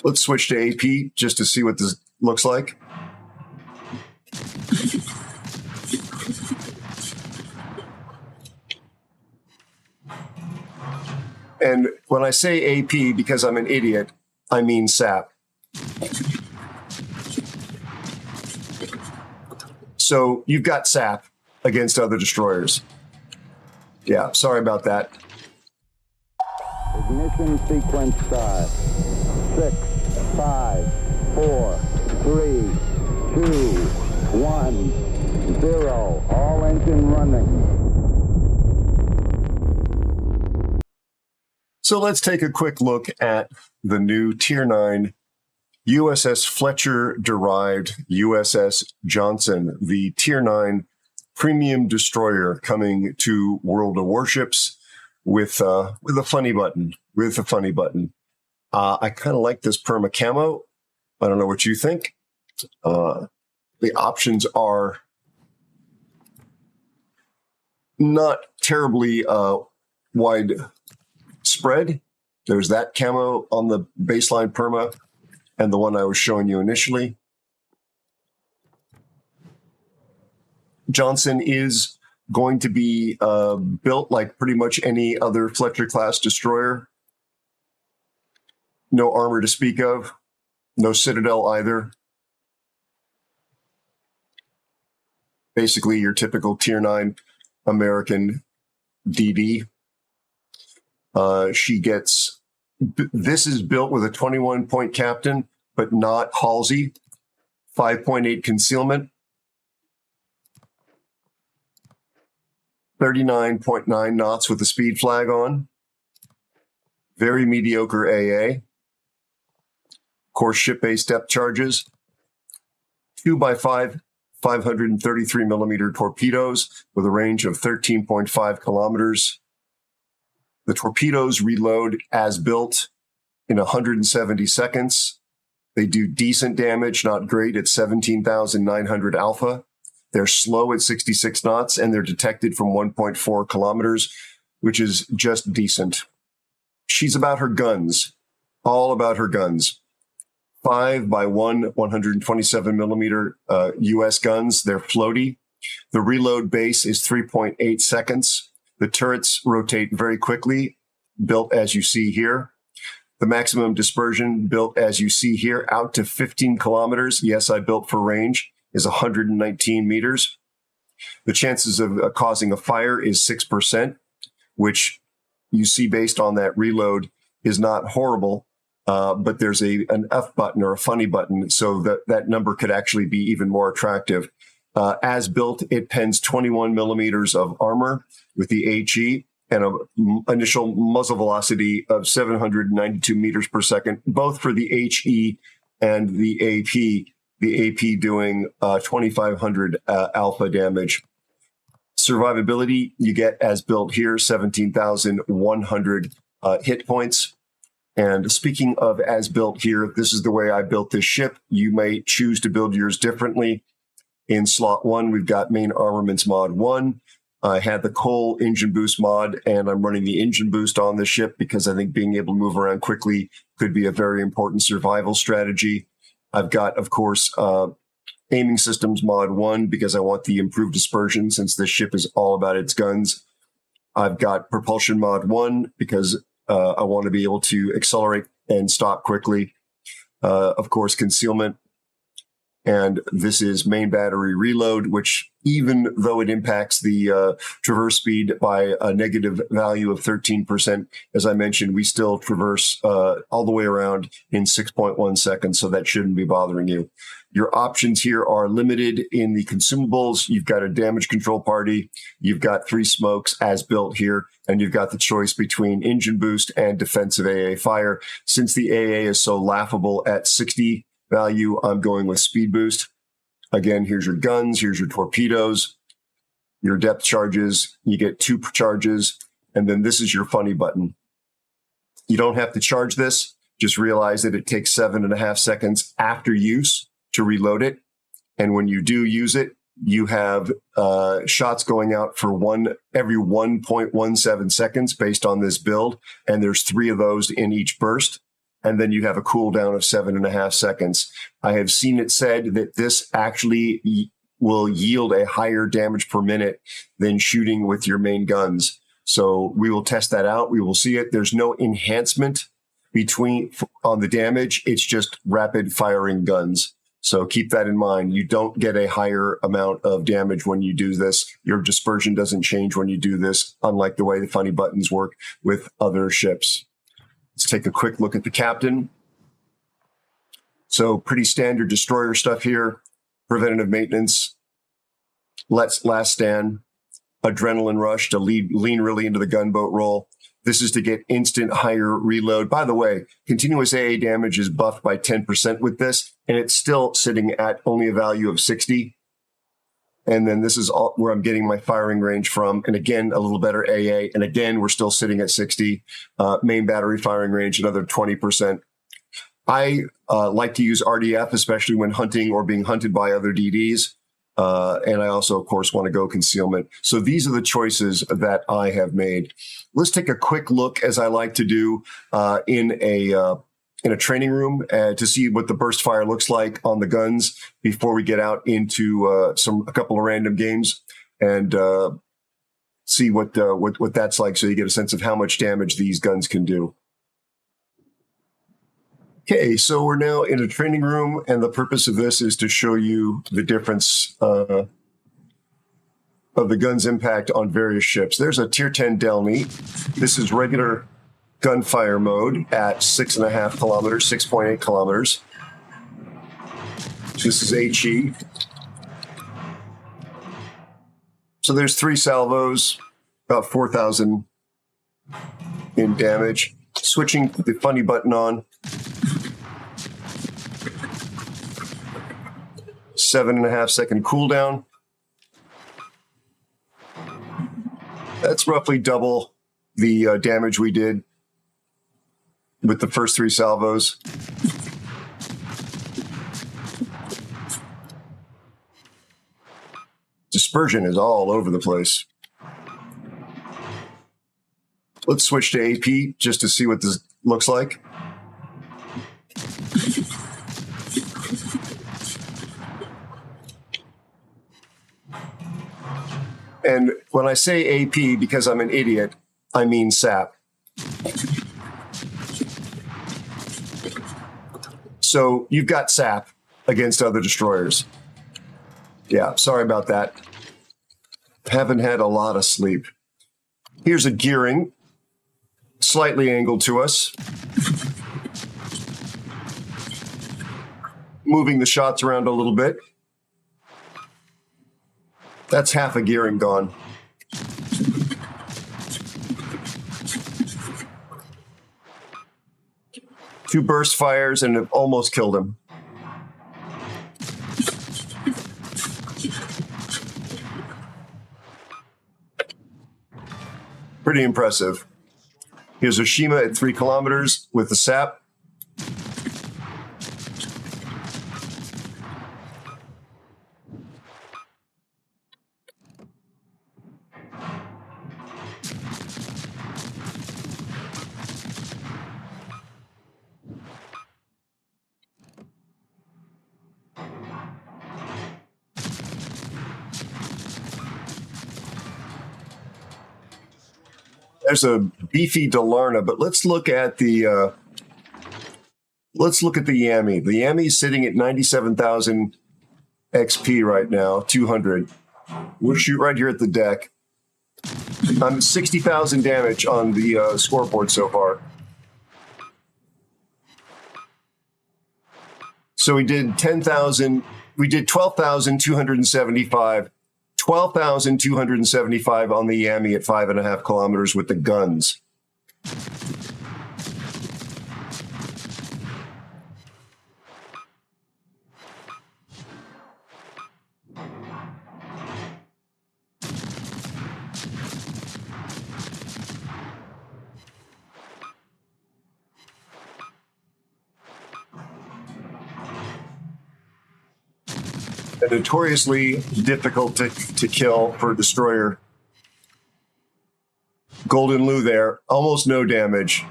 Let's switch to AP just to see what this looks like. And when I say AP, because I'm an idiot, I mean SAP. So you've got SAP against other destroyers. Yeah, sorry about that. Ignition sequence start. 6, 5, 4, 3, 2, 1, 0. All engine running. So let's take a quick look at the new Tier 9 USS Fletcher derived USS Johnston, the Tier 9 premium destroyer coming to World of Warships with a funny button. I kind of like this perma camo. I don't know what you think. The options are not terribly wide spread. There's that camo on the baseline perma and the one I was showing you initially. Johnston is going to be built like pretty much any other Fletcher class destroyer. No armor to speak of, no citadel either. Basically your typical Tier 9 American DD. This is built with a 21-point captain, but not Halsey, 5.8 concealment, 39.9 knots with the speed flag on, very mediocre AA, of course ship-based depth charges, 2x5 533 millimeter torpedoes with a range of 13.5 kilometers. The torpedoes reload as built in 170 seconds. They do decent damage, not great, at 17,900 alpha. They're slow at 66 knots, and they're detected from 1.4 kilometers, which is just decent. She's about her guns, all about her guns. 5x1, 127 millimeter US guns. They're floaty. The reload base is 3.8 seconds. The turrets rotate very quickly, built as you see here. The maximum dispersion, built as you see here, out to 15 kilometers. Yes, I built for range, is 119 meters. The chances of causing a fire is 6%, which you see based on that reload is not horrible, but there's an F button or a funny button, so that number could actually be even more attractive. As built, it pens 21 millimeters of armor with the HE and an initial muzzle velocity of 792 meters per second, both for the HE and the AP. The AP doing 2,500 alpha damage. Survivability, you get as built here, 17,100 hit points. And speaking of as built here, this is the way I built this ship. You may choose to build yours differently. In slot 1, we've got main armaments mod 1. I had the coal engine boost mod, and I'm running the engine boost on this ship because I think being able to move around quickly could be a very important survival strategy. I've got, of course, aiming systems mod 1 because I want the improved dispersion since this ship is all about its guns. I've got propulsion mod 1 because I want to be able to accelerate and stop quickly. Of course, concealment. And this is main battery reload, which even though it impacts the traverse speed by a negative value of 13%, as I mentioned, we still traverse all the way around in 6.1 seconds, so that shouldn't be bothering you. Your options here are limited in the consumables. You've got a damage control party. You've got 3 smokes as built here, and you've got the choice between engine boost and defensive AA fire. Since the AA is so laughable at 60 value, I'm going with speed boost. Again, here's your guns, here's your torpedoes, your depth charges. You get 2 charges, and then this is your funny button. You don't have to charge this. Just realize that it takes 7.5 seconds after use to reload it. And when you do use it, you have shots going out for every 1.17 seconds based on this build. And there's 3 of those in each burst. and then you have a cooldown of 7.5 seconds. I have seen it said that this actually will yield a higher damage per minute than shooting with your main guns. So we will test that out. We will see it. There's no enhancement on the damage. It's just rapid firing guns. So keep that in mind. You don't get a higher amount of damage when you do this. Your dispersion doesn't change when you do this, unlike the way the funny buttons work with other ships. Let's take a quick look at the captain. So pretty standard destroyer stuff here. Preventative maintenance. Last stand. Adrenaline rush to lean really into the gunboat roll. This is to get instant higher reload. By the way, continuous AA damage is buffed by 10% with this, and it's still sitting at only a value of 60. And then this is all where I'm getting my firing range from. And again, a little better AA. And again, we're still sitting at 60. Main battery firing range, another 20%. I like to use RDF, especially when hunting or being hunted by other DDs. And I also, of course, want to go concealment. So these are the choices that I have made. Let's take a quick look, as I like to do, in a training room to see what the burst fire looks like on the guns before we get out into a couple of random games and see what that's like, so you get a sense of how much damage these guns can do. Okay, so we're now in a training room, and the purpose of this is to show you the difference of the gun's impact on various ships. There's a Tier 10 Delny. This is regular gunfire mode at 6.5 kilometers, 6.8 kilometers. This is HE. So there's 3 salvos, about 4,000 in damage. Switching the funny button on. 7.5 second cooldown. That's roughly double the damage we did with the first 3 salvos. Dispersion is all over the place. Let's switch to AP just to see what this looks like. And when I say AP, because I'm an idiot, I mean SAP. So you've got SAP against other destroyers. Yeah, sorry about that. Haven't had a lot of sleep. Here's a gearing, slightly angled to us. Moving the shots around a little bit. That's half a gearing gone. Two burst fires and it almost killed him. Pretty impressive. Here's Oshima at 3 kilometers with the SAP. There's a beefy Delarna, but let's look at the Yami. The Yami is sitting at 97,000 XP right now, 200. We'll shoot right here at the deck. I'm 60,000 damage on the scoreboard so far. So we did 10,000. We did 12,275. 12,275 on the Yami at 5.5 kilometers with the guns. Notoriously difficult to kill for a destroyer. Golden Lou there, almost no damage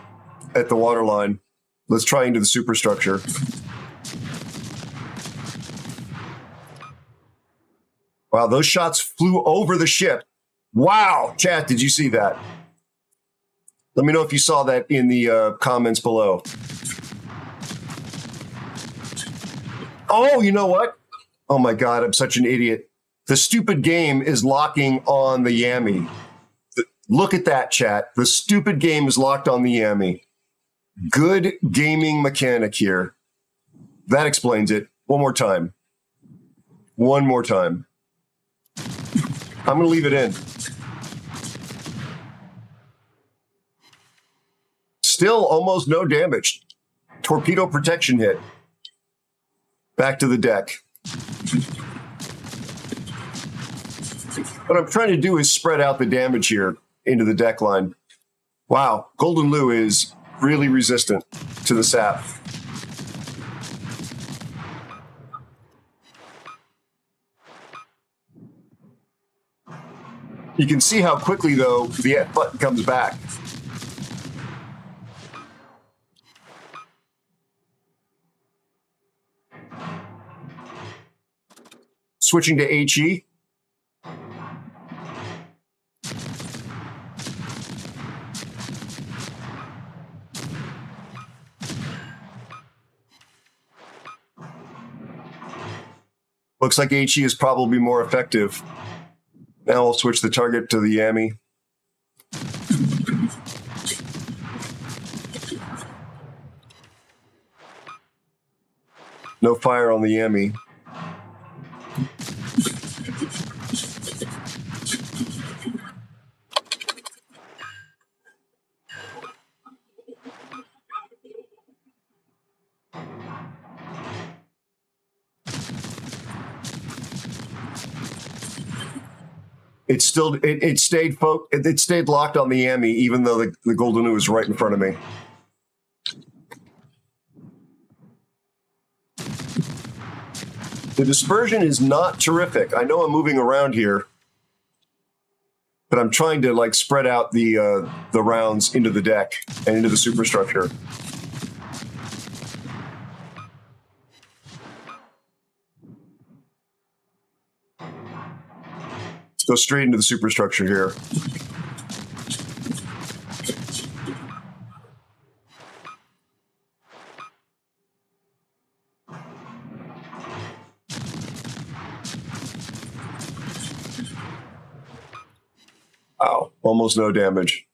at the waterline. Let's try into the superstructure. Wow, those shots flew over the ship. Wow, chat, did you see that? Let me know if you saw that in the comments below. Oh, you know what? Oh my God, I'm such an idiot. The stupid game is locking on the Yami. Look at that, chat. The stupid game is locked on the Yami. Good gaming mechanic here. That explains it. One more time. One more time. I'm going to leave it in. Still almost no damage. Torpedo protection hit. Back to the deck. What I'm trying to do is spread out the damage here into the deck line. Wow, Golden Lou is really resistant to the sap. You can see how quickly, though, the F button comes back. Switching to HE. Looks like HE is probably more effective. Now we'll switch the target to the Yami. No fire on the Yami. It stayed locked on the Yami, even though the Golden Lou was right in front of me. The dispersion is not terrific. I know I'm moving around here, but I'm trying to like spread out the rounds into the deck and into the superstructure. Go straight into the superstructure here. Wow, almost no damage.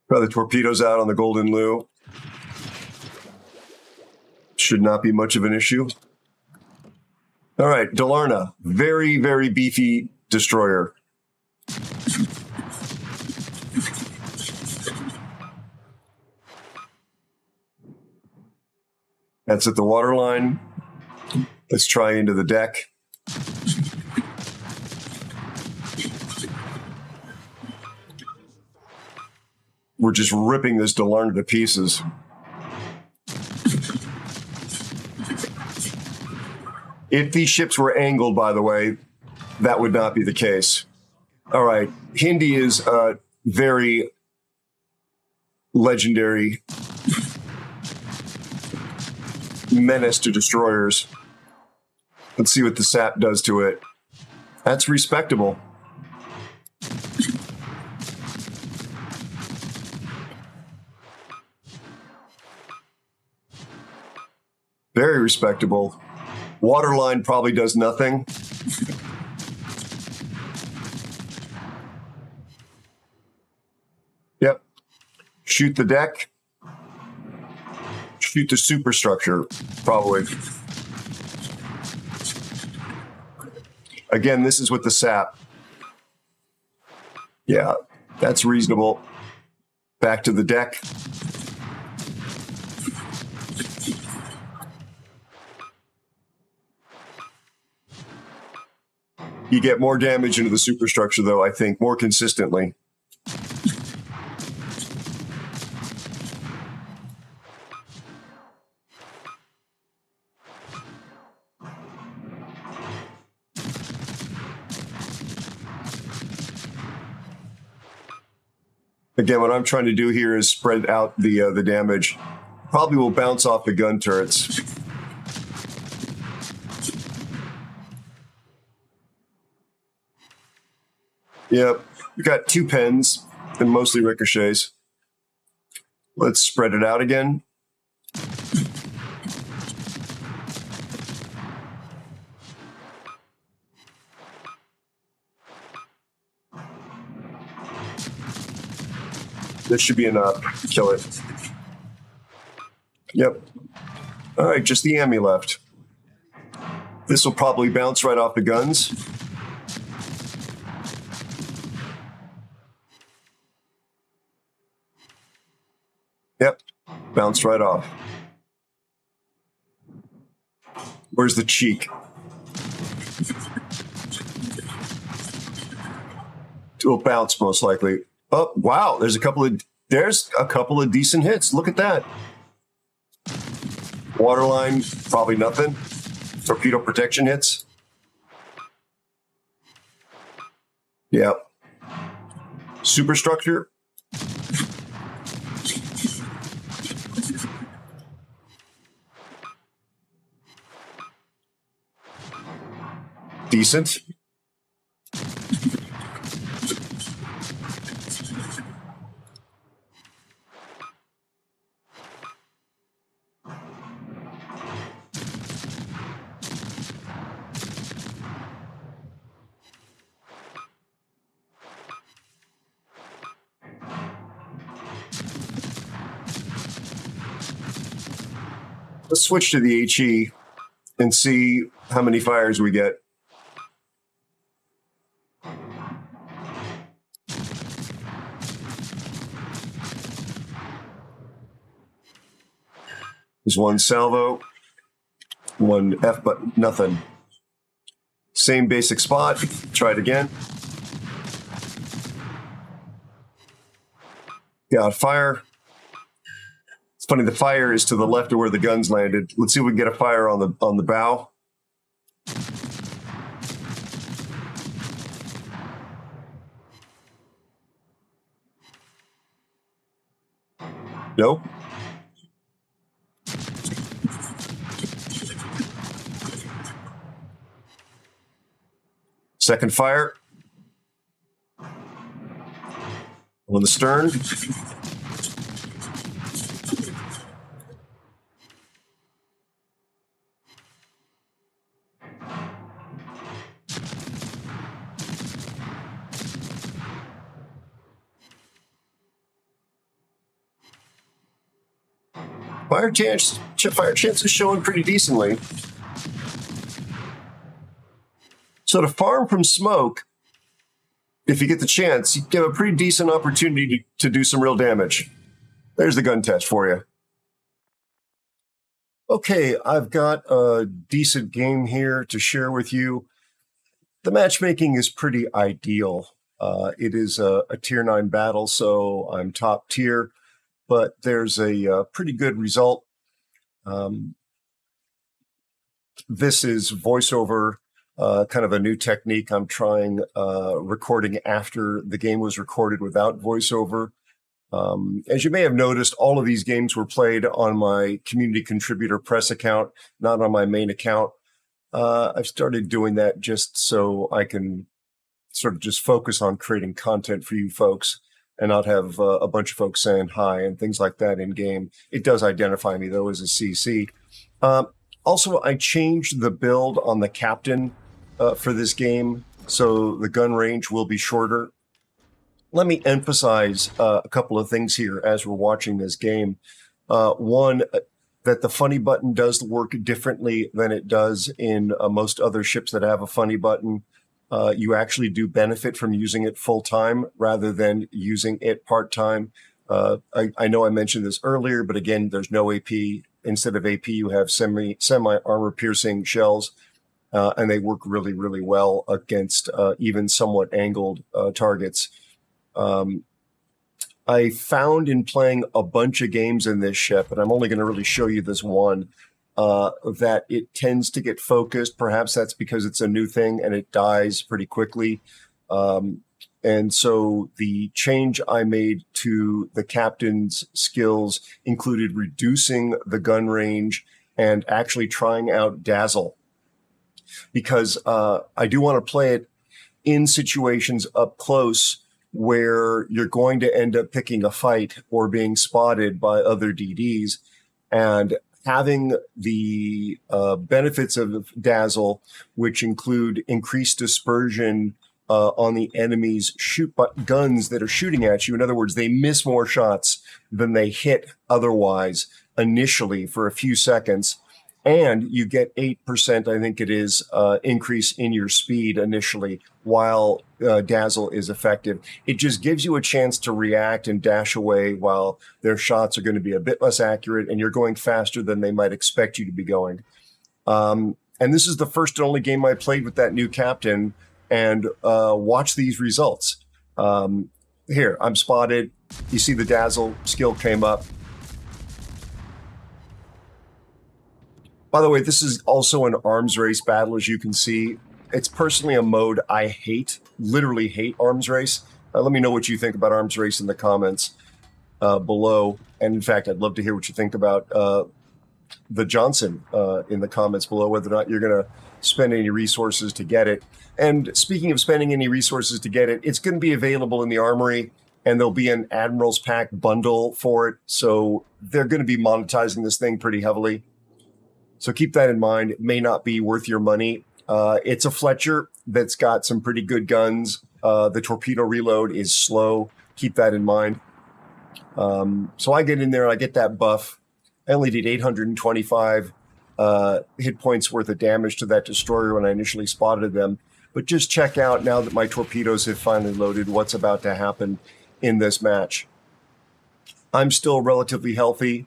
Got the torpedoes out on the Golden Lou. Should not be much of an issue. All right, Dalarna, very, very beefy destroyer. That's at the waterline. Let's try into the deck. We're just ripping this Dalarna to pieces. If these ships were angled, by the way, that would not be the case. All right, Hindi is a very legendary menace to destroyers. Let's see what the sap does to it. That's respectable. Very respectable. Waterline probably does nothing. Yep. Shoot the deck. Shoot the superstructure, probably. Again, this is with the sap. Yeah, that's reasonable. Back to the deck. You get more damage into the superstructure, though, I think, more consistently. Again, what I'm trying to do here is spread out the damage. Probably will bounce off the gun turrets. Yep, we got 2 pens and mostly ricochets. Let's spread it out again. This should be enough to kill it. Yep. All right, just the ammo left. This will probably bounce right off the guns. Yep, bounced right off. Where's the cheek? It will bounce most likely. Oh, wow, there's a couple of decent hits. Look at that. Waterline, probably nothing. Torpedo protection hits. Yep. Superstructure. Decent. Let's switch to the HE and see how many fires we get. There's one salvo, one F, but nothing. Same basic spot. Try it again. Got fire. It's funny, the fire is to the left of where the guns landed. Let's see if we can get a fire on the bow. Nope. Second fire. On the stern. Fire chance is showing pretty decently. So to farm from smoke, if you get the chance, you have a pretty decent opportunity to do some real damage. There's the gun test for you. Okay, I've got a decent game here to share with you. The matchmaking is pretty ideal. It is a tier 9 battle, so I'm top tier, but there's a pretty good result. This is voiceover. Kind of a new technique I'm trying, recording after the game was recorded without voiceover. As you may have noticed, all of these games were played on my community contributor press account, not on my main account. I've started doing that just so I can sort of just focus on creating content for you folks and not have a bunch of folks saying hi and things like that in game. It does identify me, though, as a CC. Also, I changed the build on the captain for this game, so the gun range will be shorter. Let me emphasize a couple of things here as we're watching this game. One, that the funny button does work differently than it does in most other ships that have a funny button. You actually do benefit from using it full-time rather than using it part-time. I know I mentioned this earlier, but again, there's no AP. Instead of AP, you have semi-armor piercing shells. and they work really, really well against even somewhat angled targets. I found in playing a bunch of games in this ship, and I'm only going to really show you this one, that it tends to get focused. Perhaps that's because it's a new thing and it dies pretty quickly. And so the change I made to the captain's skills included reducing the gun range and actually trying out Dazzle, because I do want to play it in situations up close where you're going to end up picking a fight or being spotted by other DDs. And having the benefits of Dazzle, which include increased dispersion on the enemy's guns that are shooting at you. In other words, they miss more shots than they hit otherwise initially for a few seconds. And you get 8%, I think it is, increase in your speed initially while Dazzle is effective. It just gives you a chance to react and dash away while their shots are going to be a bit less accurate and you're going faster than they might expect you to be going. And this is the first and only game I played with that new captain. And watch these results. Here, I'm spotted. You see the Dazzle skill came up. By the way, this is also an arms race battle, as you can see. It's personally a mode I hate, literally hate arms race. Let me know what you think about arms race in the comments below. And in fact, I'd love to hear what you think about the Johnson in the comments below, whether or not you're going to spend any resources to get it. And speaking of spending any resources to get it, it's going to be available in the Armory, and there'll be an Admiral's Pack bundle for it. So they're going to be monetizing this thing pretty heavily. So keep that in mind. It may not be worth your money. It's a Fletcher that's got some pretty good guns. The torpedo reload is slow. Keep that in mind. So I get in there and I get that buff. I only did 825 hit points worth of damage to that destroyer when I initially spotted them. But just check out, now that my torpedoes have finally loaded, what's about to happen in this match. I'm still relatively healthy,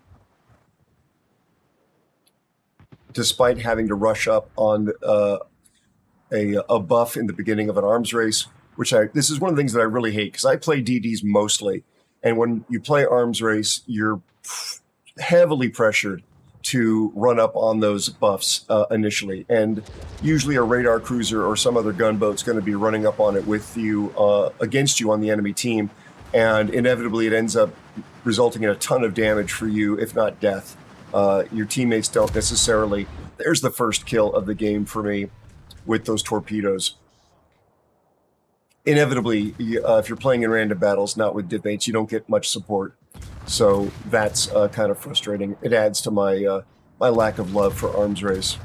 despite having to rush up on a buff in the beginning of an arms race, this is one of the things that I really hate, because I play DDs mostly. And when you play arms race, you're heavily pressured to run up on those buffs initially. And usually a radar cruiser or some other gunboat's going to be running up on it with you, against you on the enemy team. And inevitably it ends up resulting in a ton of damage for you, if not death. Your teammates don't necessarily. There's the first kill of the game for me with those torpedoes. Inevitably, if you're playing in random battles, not with dipmates, you don't get much support. So that's kind of frustrating. It adds to my my lack of love for arms race.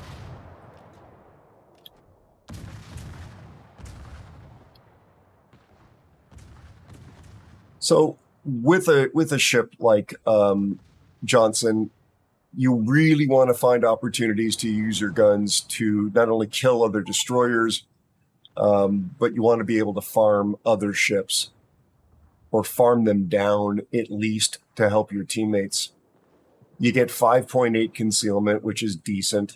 So with a ship like Johnson, you really want to find opportunities to use your guns to not only kill other destroyers, but you want to be able to farm other ships, or farm them down at least to help your teammates. You get 5.8 concealment, which is decent.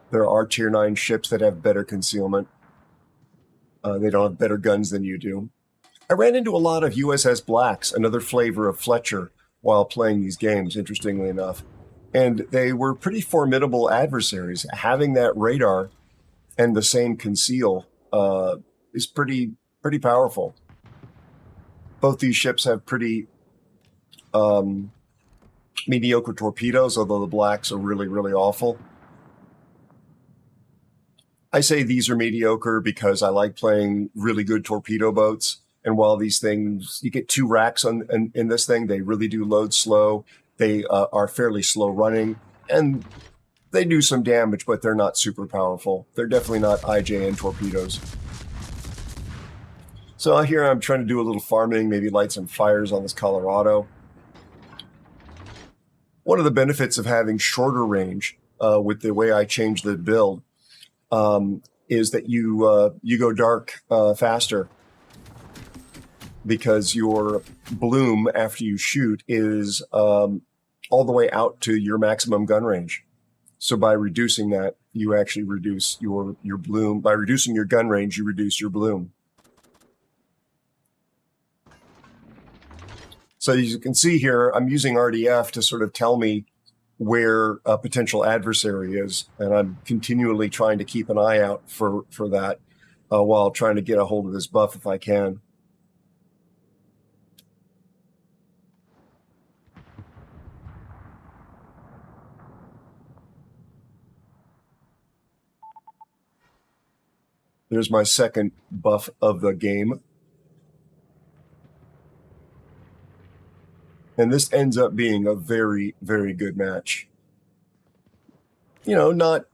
There are tier 9 ships that have better concealment. They don't have better guns than you do. I ran into a lot of USS Blacks, another flavor of Fletcher, while playing these games, interestingly enough. And they were pretty formidable adversaries. Having that radar and the same conceal is pretty powerful. Both these ships have pretty mediocre torpedoes, although the Blacks are really, really awful. I say these are mediocre because I like playing really good torpedo boats. And while these things, you get 2 racks in this thing, they really do load slow. They are fairly slow running, and they do some damage, but they're not super powerful. They're definitely not IJN torpedoes. So here I'm trying to do a little farming, maybe light some fires on this Colorado. One of the benefits of having shorter range with the way I changed the build is that you go dark faster, because your bloom after you shoot is all the way out to your maximum gun range. So by reducing that, you actually reduce your bloom. By reducing your gun range, you reduce your bloom. So as you can see here, I'm using RDF to sort of tell me where a potential adversary is, and I'm continually trying to keep an eye out for that while trying to get a hold of this buff if I can. There's my second buff of the game. And this ends up being a very, very good match. You know, not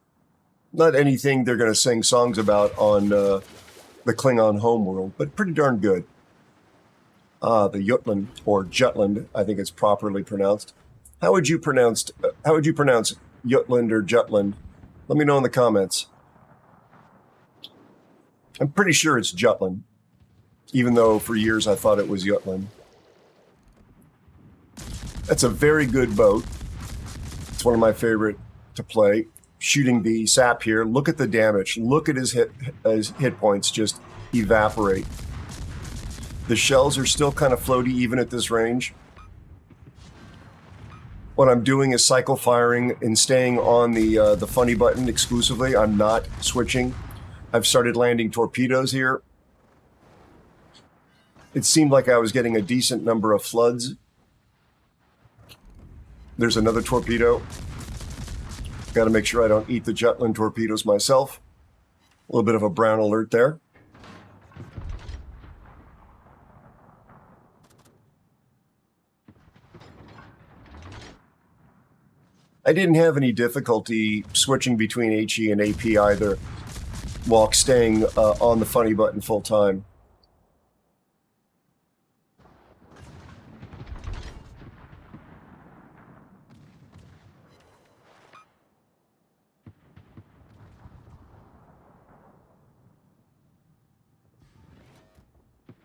anything they're going to sing songs about on the Klingon homeworld, but pretty darn good. The Jutland, or Jutland, I think it's properly pronounced. How would you pronounce Jutland or Jutland? Let me know in the comments. I'm pretty sure it's Jutland, even though for years I thought it was Jutland. That's a very good boat. It's one of my favorite to play. Shooting the sap here. Look at the damage. Look at his hit points just evaporate. The shells are still kind of floaty even at this range. What I'm doing is cycle firing and staying on the funny button exclusively. I'm not switching. I've started landing torpedoes here. It seemed like I was getting a decent number of floods. There's another torpedo. Got to make sure I don't eat the Jutland torpedoes myself. A little bit of a brown alert there. I didn't have any difficulty switching between HE and AP either, while staying on the funny button full time.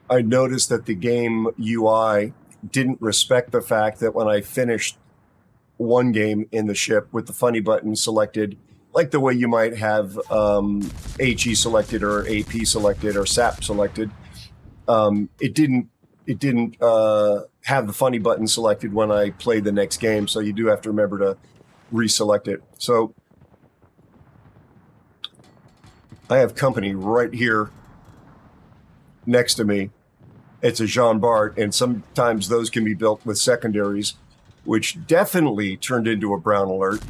I noticed that the game UI didn't respect the fact that when I finished one game in the ship with the funny button selected, like the way you might have HE selected or AP selected or SAP selected, it didn't have the funny button selected when I played the next game. So you do have to remember to reselect it. So I have company right here next to me. It's a Jean Bart, and sometimes those can be built with secondaries, which definitely turned into a brown alert.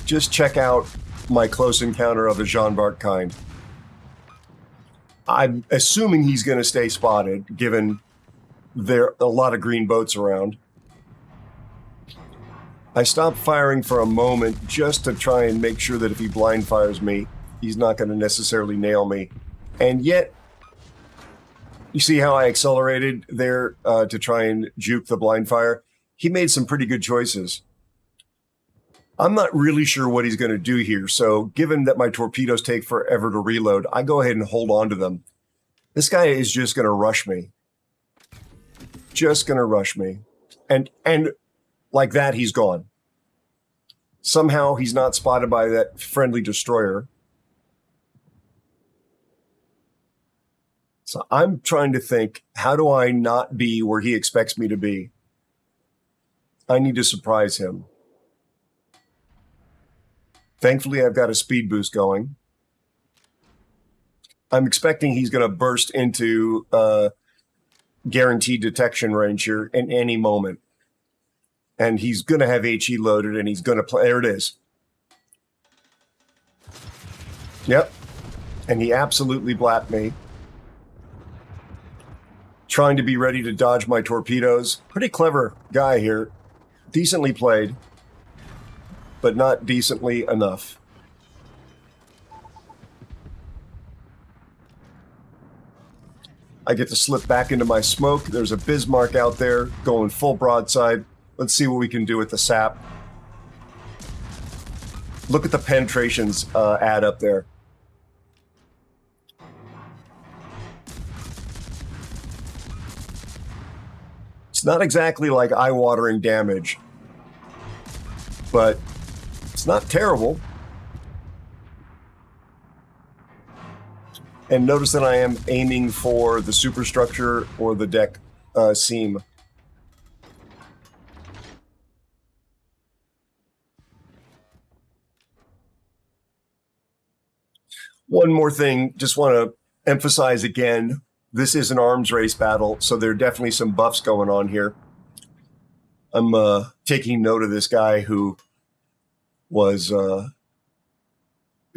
Just check out my close encounter of the Jean Bart kind. I'm assuming he's going to stay spotted, given there are a lot of green boats around. I stopped firing for a moment just to try and make sure that if he blind fires me, he's not going to necessarily nail me. And yet, you see how I accelerated there to try and juke the blind fire? He made some pretty good choices. I'm not really sure what he's going to do here. So given that my torpedoes take forever to reload, I go ahead and hold on to them. This guy is just going to rush me. Just going to rush me. And like that, he's gone. Somehow he's not spotted by that friendly destroyer. So I'm trying to think, how do I not be where he expects me to be? I need to surprise him. Thankfully, I've got a speed boost going. I'm expecting he's going to burst into guaranteed detection range here in any moment. And he's going to have HE loaded, and he's going to play. There it is. Yep. And he absolutely blapped me. Trying to be ready to dodge my torpedoes. Pretty clever guy here. Decently played, but not decently enough. I get to slip back into my smoke. There's a Bismarck out there going full broadside. Let's see what we can do with the sap. Look at the penetrations add up there. It's not exactly like eye-watering damage, but It's not terrible. And notice that I am aiming for the superstructure or the deck seam. One more thing, just want to emphasize again, this is an arms race battle, so there are definitely some buffs going on here. I'm taking note of this guy who was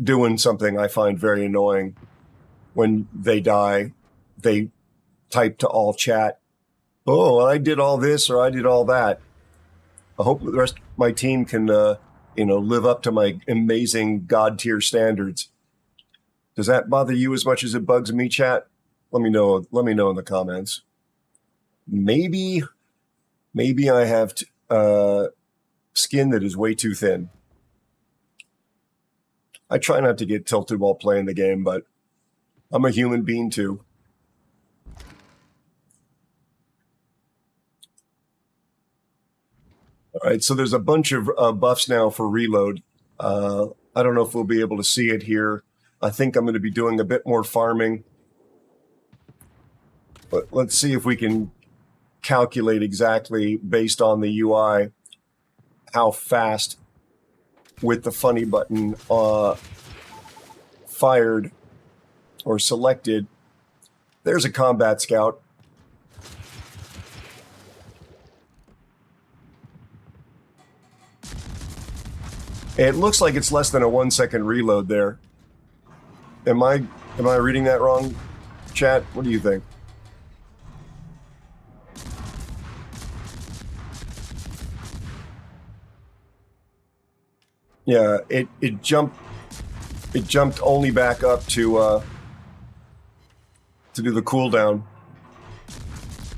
doing something I find very annoying. When they die, they type to all chat, "Oh, I did all this or I did all that." I hope the rest of my team can, live up to my amazing God tier standards. Does that bother you as much as it bugs me, chat? Let me know. Let me know in the comments. Maybe I have skin that is way too thin. I try not to get tilted while playing the game, but I'm a human being too. All right, so there's a bunch of buffs now for reload. I don't know if we'll be able to see it here. I think I'm going to be doing a bit more farming. But let's see if we can calculate exactly, based on the UI, how fast with the funny button fired or selected. There's a combat scout. It looks like it's less than a 1 second reload there. Am I reading that wrong, chat? What do you think? Yeah, it jumped only back up to do the cooldown.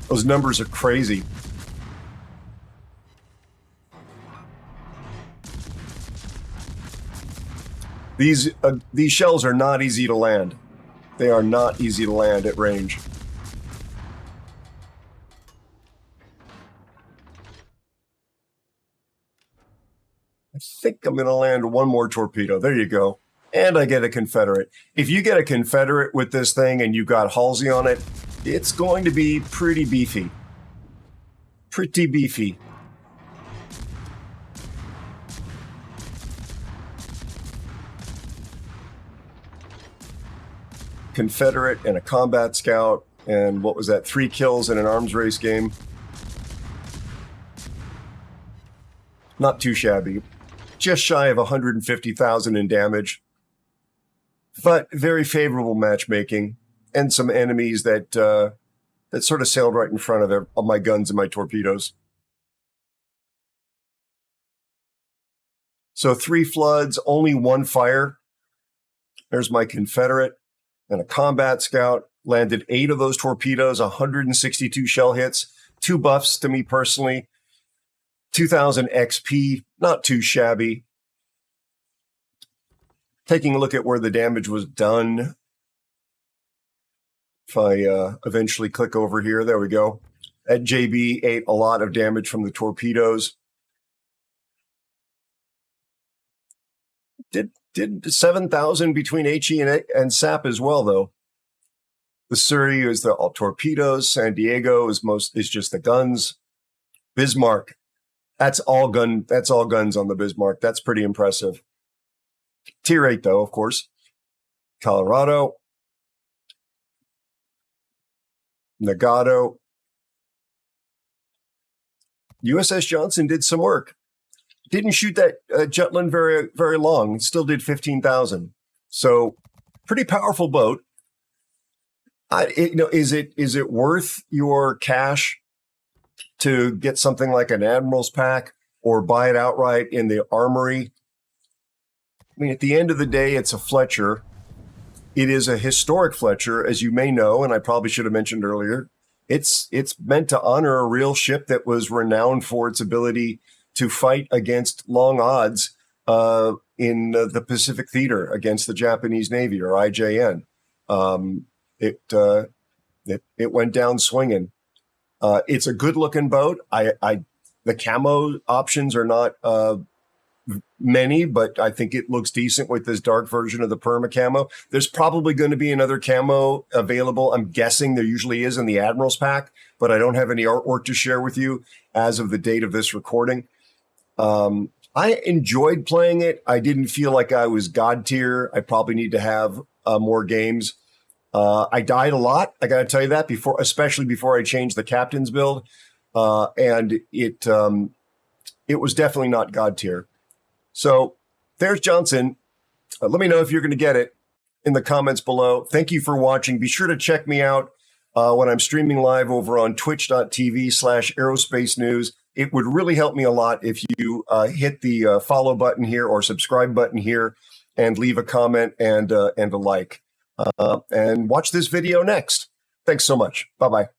Those numbers are crazy. These shells are not easy to land. They are not easy to land at range. I think I'm going to land one more torpedo. There you go. And I get a Confederate. If you get a Confederate with this thing and you've got Halsey on it, it's going to be pretty beefy. Pretty beefy. Confederate and a combat scout, and what was that, 3 kills in an arms race game? Not too shabby. Just shy of 150,000 in damage, but very favorable matchmaking, and some enemies that sort of sailed right in front of my guns and my torpedoes. So 3 floods, only 1 fire. There's my Confederate. And a combat scout, landed 8 of those torpedoes, 162 shell hits, 2 buffs to me personally, 2,000 XP, not too shabby. Taking a look at where the damage was done. If I eventually click over here, there we go. That JB ate a lot of damage from the torpedoes. Did 7,000 between HE and SAP as well, though. The Surrey is the torpedoes. San Diego is just the guns. Bismarck, that's all guns on the Bismarck. That's pretty impressive. Tier 8, though, of course. Colorado. Nagato. USS Johnston did some work. Didn't shoot that Jutland very, very long. Still did 15,000. So pretty powerful boat. Is it worth your cash to get something like an Admiral's pack or buy it outright in the armory? I mean, at the end of the day, it's a Fletcher. It is a historic Fletcher, as you may know, and I probably should have mentioned earlier. It's meant to honor a real ship that was renowned for its ability to fight against long odds in the Pacific Theater against the Japanese Navy, or IJN. It went down swinging. It's a good looking boat. The camo options are not many, but I think it looks decent with this dark version of the perma camo. There's probably going to be another camo available. I'm guessing there usually is in the Admiral's pack, but I don't have any artwork to share with you as of the date of this recording. I enjoyed playing it. I didn't feel like I was God tier. I probably need to have more games. I died a lot. I got to tell you that especially before I changed the captain's build. And it was definitely not God tier. So there's Johnson. Let me know if you're going to get it in the comments below. Thank you for watching. Be sure to check me out when I'm streaming live over on twitch.tv/AeroSpaceNews. It would really help me a lot if you hit the follow button here or subscribe button here and leave a comment and a like. And watch this video next. Thanks so much. Bye-bye.